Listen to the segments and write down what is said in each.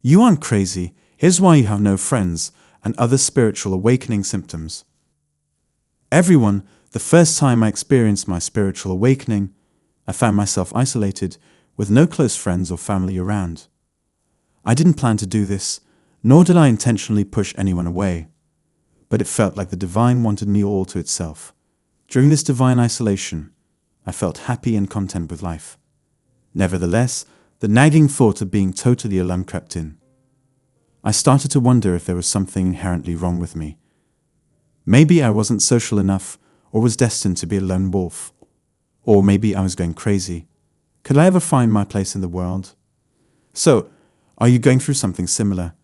You aren't crazy. Here's why you have no friends and other spiritual awakening symptoms. Everyone, the first time I experienced my spiritual awakening, I found myself isolated with no close friends or family around. I didn't plan to do this, nor did I intentionally push anyone away, but it felt like the divine wanted me all to itself. During this divine isolation, I felt happy and content with life. Nevertheless, the nagging thought of being totally alone crept in. I started to wonder if there was something inherently wrong with me. Maybe I wasn't social enough, or was destined to be a lone wolf. Or maybe I was going crazy. Could I ever find my place in the world? So, are you going through something similar?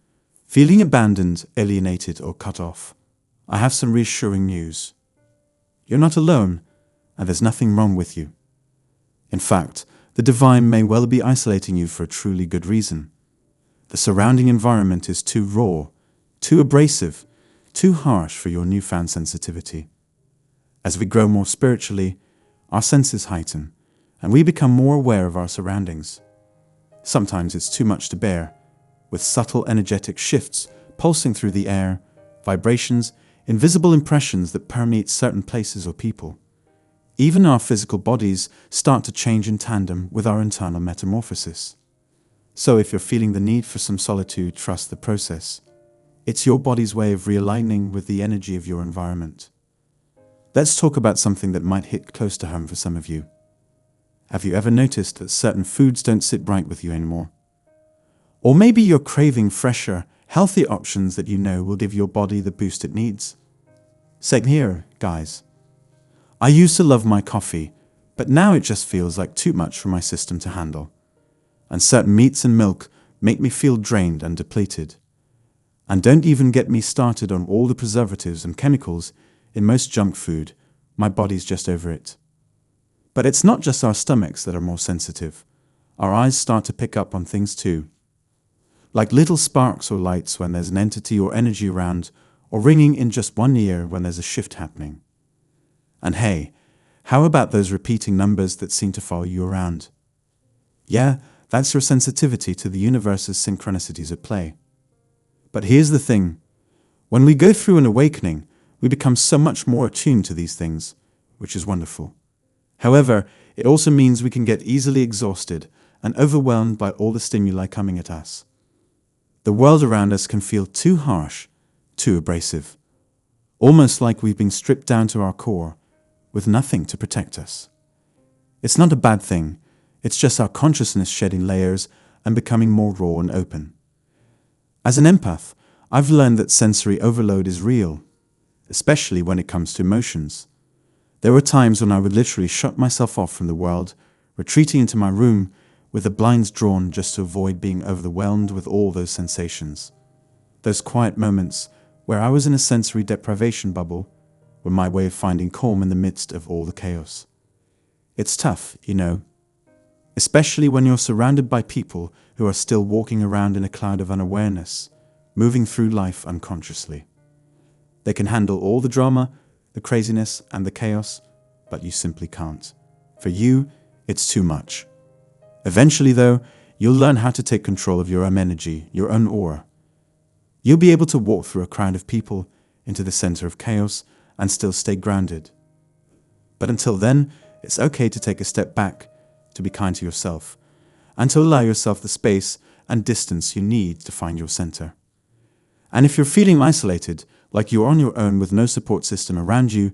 Feeling abandoned, alienated, or cut off? I have some reassuring news. You're not alone, and there's nothing wrong with you. In fact, the divine may well be isolating you for a truly good reason. The surrounding environment is too raw, too abrasive, too harsh for your newfound sensitivity. As we grow more spiritually, our senses heighten, and we become more aware of our surroundings. Sometimes it's too much to bear, with subtle energetic shifts pulsing through the air, vibrations, invisible impressions that permeate certain places or people. Even our physical bodies start to change in tandem with our internal metamorphosis. So if you're feeling the need for some solitude, trust the process. It's your body's way of realigning with the energy of your environment. Let's talk about something that might hit close to home for some of you. Have you ever noticed that certain foods don't sit right with you anymore? Or maybe you're craving fresher, healthier options that you know will give your body the boost it needs. Same here, guys. I used to love my coffee, but now it just feels like too much for my system to handle. And certain meats and milk make me feel drained and depleted. And don't even get me started on all the preservatives and chemicals in most junk food. My body's just over it. But it's not just our stomachs that are more sensitive. Our eyes start to pick up on things too. Like little sparks or lights when there's an entity or energy around, or ringing in just one ear when there's a shift happening. And hey, how about those repeating numbers that seem to follow you around? Yeah, that's your sensitivity to the universe's synchronicities at play. But here's the thing. When we go through an awakening, we become so much more attuned to these things, which is wonderful. However, it also means we can get easily exhausted and overwhelmed by all the stimuli coming at us. The world around us can feel too harsh, too abrasive, almost like we've been stripped down to our core, with nothing to protect us. It's not a bad thing, it's just our consciousness shedding layers and becoming more raw and open. As an empath, I've learned that sensory overload is real, especially when it comes to emotions. There were times when I would literally shut myself off from the world, retreating into my room with the blinds drawn just to avoid being overwhelmed with all those sensations. Those quiet moments where I was in a sensory deprivation bubble were my way of finding calm in the midst of all the chaos. It's tough, you know, especially when you're surrounded by people who are still walking around in a cloud of unawareness, moving through life unconsciously. They can handle all the drama, the craziness, and the chaos, but you simply can't. For you, it's too much. Eventually, though, you'll learn how to take control of your own energy, your own aura. You'll be able to walk through a crowd of people into the center of chaos and still stay grounded. But until then, it's okay to take a step back, to be kind to yourself, and to allow yourself the space and distance you need to find your center. And if you're feeling isolated, like you're on your own with no support system around you,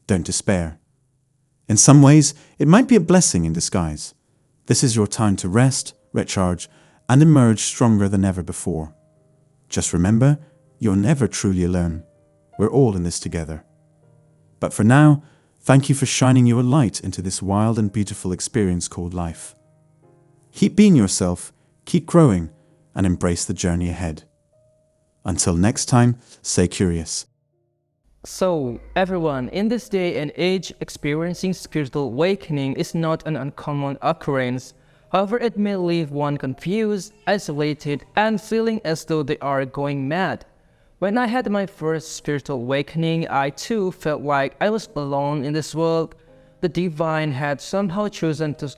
don't despair. In some ways, it might be a blessing in disguise. This is your time to rest, recharge, and emerge stronger than ever before. Just remember, you're never truly alone. We're all in this together. But for now, thank you for shining your light into this wild and beautiful experience called life. Keep being yourself, keep growing, and embrace the journey ahead. Until next time, stay curious. So, everyone, in this day and age, experiencing spiritual awakening is not an uncommon occurrence. However, it may leave one confused, isolated, and feeling as though they are going mad. When I had my first spiritual awakening, I too felt like I was alone in this world. The divine had somehow chosen to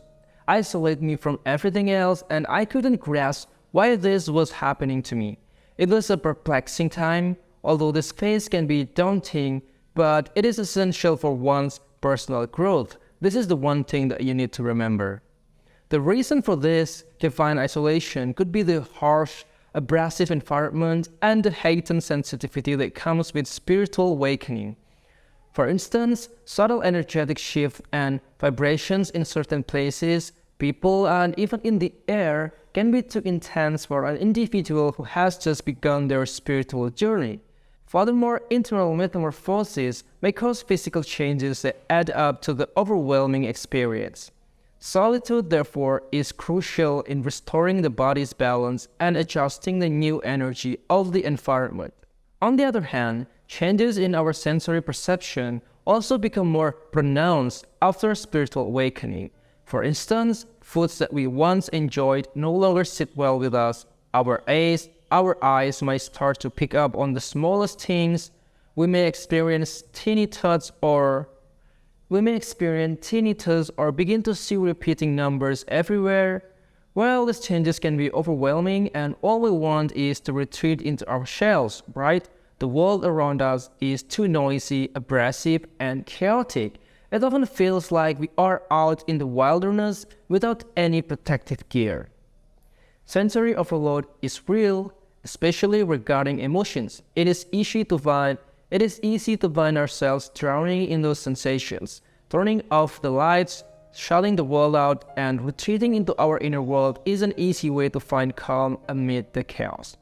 isolate me from everything else, and I couldn't grasp why this was happening to me. It was a perplexing time, although this phase can be daunting, but it is essential for one's personal growth. This is the one thing that you need to remember. The reason for this confined isolation could be the harsh, abrasive environment and the heightened sensitivity that comes with spiritual awakening. For instance, subtle energetic shifts and vibrations in certain places, people, and even in the air can be too intense for an individual who has just begun their spiritual journey. Furthermore, internal metamorphoses may cause physical changes that add up to the overwhelming experience. Solitude, therefore, is crucial in restoring the body's balance and adjusting the new energy of the environment. On the other hand, changes in our sensory perception also become more pronounced after spiritual awakening. For instance, foods that we once enjoyed no longer sit well with us. Our eyes might start to pick up on the smallest things. We may experience tinnitus or begin to see repeating numbers everywhere. Well, these changes can be overwhelming, and all we want is to retreat into our shells, right? The world around us is too noisy, abrasive, and chaotic. It often feels like we are out in the wilderness without any protective gear. Sensory overload is real, especially regarding emotions. It is easy to find ourselves drowning in those sensations. Turning off the lights, shutting the world out, and retreating into our inner world is an easy way to find calm amid the chaos.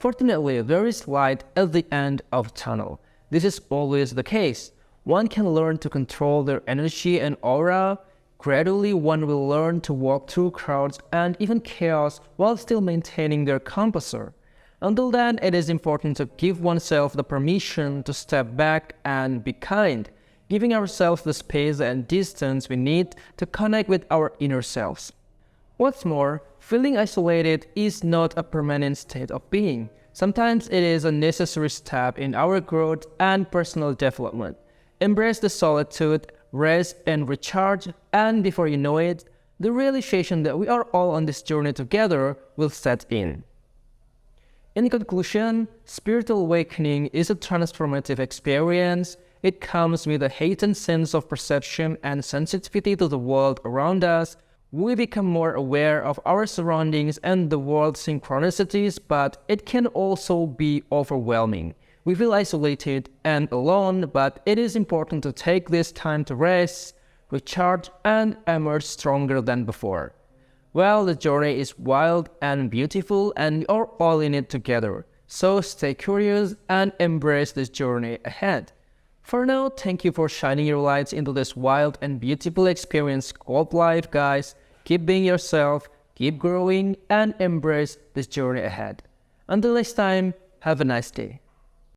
Fortunately, there is light at the end of the tunnel. This is always the case. One can learn to control their energy and aura. Gradually, one will learn to walk through crowds and even chaos while still maintaining their composure. Until then, it is important to give oneself the permission to step back and be kind, giving ourselves the space and distance we need to connect with our inner selves. What's more, feeling isolated is not a permanent state of being. Sometimes it is a necessary step in our growth and personal development. Embrace the solitude, rest and recharge, and before you know it, the realization that we are all on this journey together will set in. In conclusion, spiritual awakening is a transformative experience. It comes with a heightened sense of perception and sensitivity to the world around us. We become more aware of our surroundings and the world's synchronicities, but it can also be overwhelming. We feel isolated and alone, but it is important to take this time to rest, recharge, and emerge stronger than before. Well, the journey is wild and beautiful, and we are all in it together. So stay curious and embrace this journey ahead. For now, thank you for shining your lights into this wild and beautiful experience called life, guys. Keep being yourself, keep growing, and embrace this journey ahead. Until next time, have a nice day.